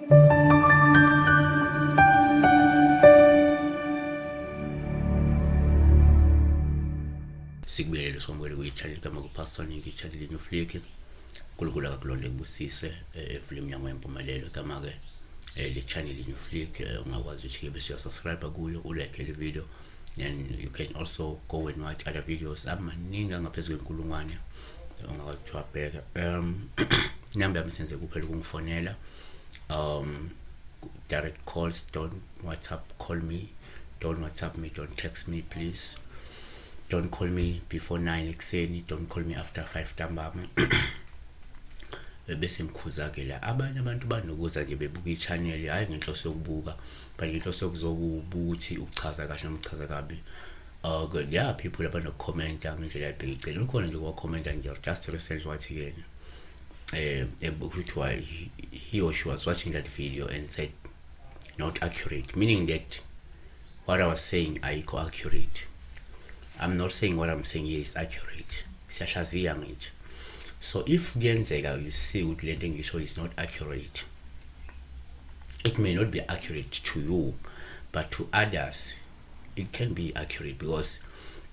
Sikubiyele somwele kuyitshalile kama kupastor Nick itshalile New Flick kulukula kakulonde kubusise efilm yango yempumelelo kama ke le channel New Flick ungakwazi ukuthi bese uyasubscribe kuyo ulike le video, and you can also go and watch other videos amaningi ngaphezulu kwenkulungwane ungakwazi ukuthi wabheka. Number yami senze kuphela ukungifonela, direct calls, don't WhatsApp call me, don't WhatsApp me, don't text me please. Don't call me before 9 ekseni, don't call me after 5 ntambama. Bese ngikhuza ke la abanye abantu banokuza nje bebuka i-channel hayi ngenhloso yokubuka, but ngenhloso yokuzokubuka ukuthi uchaza kahle noma uchaza kabi. Good, yeah, people abano comment ngendlela ebhekile. Ukhona nje kwa comment nje just recently wathi yena why he or she was watching that video and said not accurate, meaning that what I was saying ayikho accurate. I'm not saying what I'm saying here is accurate. Siyashaziya ngithi. So if kuyenzeka you see ukuthi lento engisho is not accurate, it may not be accurate to you, but to others it can be accurate, because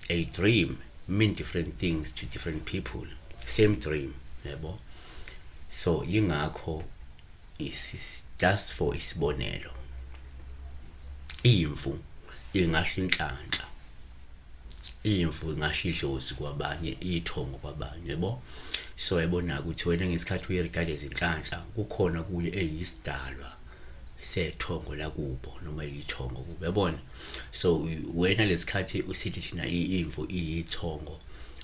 a dream means different things to different people. Same dream, yebo. So yingakho is just for isibonelo. Imvu ingasho inhlanhla, imvu ingasho idlozi kwabanye, ithongo kwabanye, yebo. So yabona ukuthi wena ngesikhathi uyiregard izinhlanhla kukhona kuye eyisidalwa sethongo la kubo noma ithongo kubo, yabona. So wena lesikhathi usithi thina imvu iyithongo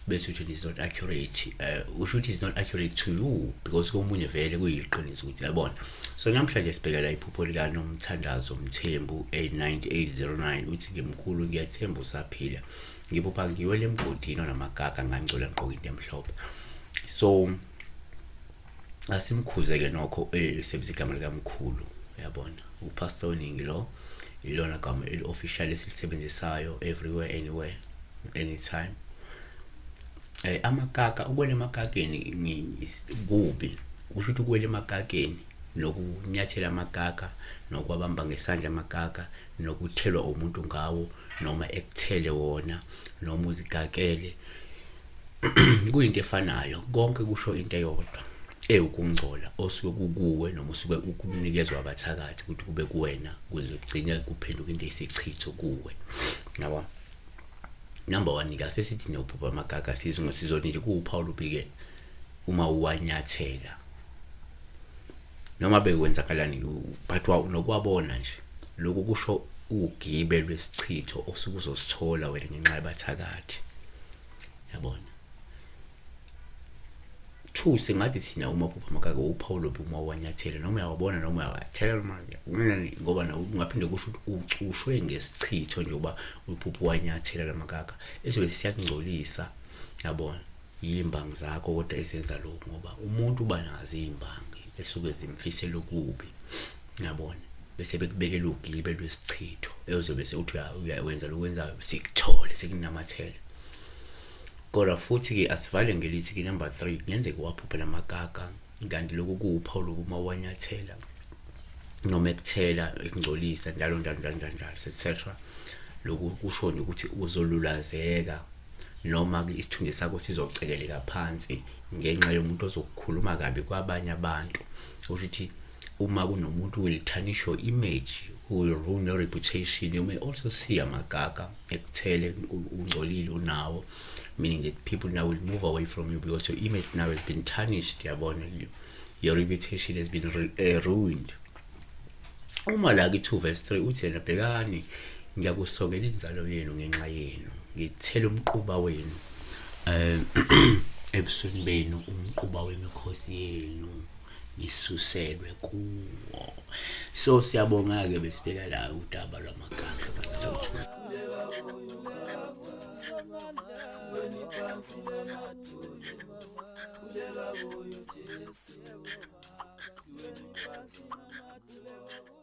bese uthi is not accurate, usho ukuthi is not accurate to you because komunye vele kuyiqiniso ukuthi, yabona. So namhlanje sibhekela iphupho lika Nomthandazo Mthembu 89809 uthi ngimkhulu ngiyathemba usaphila, ngiphupha ngiwele emgodini onamagaga ngangcola ngqoka into emhlophe. So asimkhuze ke nokho sebenzisa igama lika mkhulu, yabona. Upastor Ningi lo ilona gama official esilisebenzisayo everywhere, anywhere, anytime. Amagaga, ukwela emagageni kubi, kusho ukuthi ukwela emagageni nokunyathela amagaga nokwabamba ngesandla amagaga nokuthelwa umuntu ngawo noma ekuthele wona noma uzigakele kuyinto efanayo, konke kusho into eyodwa, ukungcola osuke kukuwe noma usuke ukunikezwa abathakathi ukuthi kube kuwena kuze kugcine kuphenduka into esichitho kuwe, yabo. Number 1 ngase sithi nephupha amagaga sizoni nje kuwuphawu ubike uma uwanyathela noma bekwenzakalani, but nokwabona nje lokho kusho ugibe lwesichitho osuke uzosithola wena ngenxa yabathakathi, yabona. Two, singathi thina uma uphupha amagaga uphawu lobi uma uwanyathela noma uyawabona noma uyawathela manje ngoba ungaphinde kusho ukuthi ucushwe ngesichitho njengoba uphupha uwanyathela lamagaga ezobe siyakungcolisa, yabona. Yimbangi zakho kodwa esenza lokho ngoba umuntu uba nazo imbangi esuke zimfisela okubi, yabona. Bese bekubekela ugibe lwesichitho ezobe uthi uyawenza lokwenzayo sikuthole sekunamathela. Kodwa futhi ke asivale ngelithi ke number 3 kuyenzeka waphupha lamagaga kanti lokho kuwuphawu lokuma uwanyathela noma ekuthela ekungcolisa njalo etc. Lokhu kusho nje ukuthi uzolulazeka noma isithunzi sakho sizocekeleka phansi ngenxa yomuntu ozokukhuluma kabi kwabanye abantu. Ukuthi uma kunomuntu will tarnish your image, who will ruin your reputation, you may also see amagaga ekuthele ungcolile unawo, meaning that people now will move away from you because your image now has been tarnished, yabona. Your reputation has been ruined. Uma la ki2 verse 3 uthi yena bhekani ngiyakusokela inzalo yenu ngenxa yenu, ngithela umquba wenu ebusweni benu, umquba wemikhosi yenu ngisuselwe kuwo. So siyabonga ke besibeka la udaba lwamagaga sakuthu. Kuleka kuyo Jesu, siweni phansi namathuleka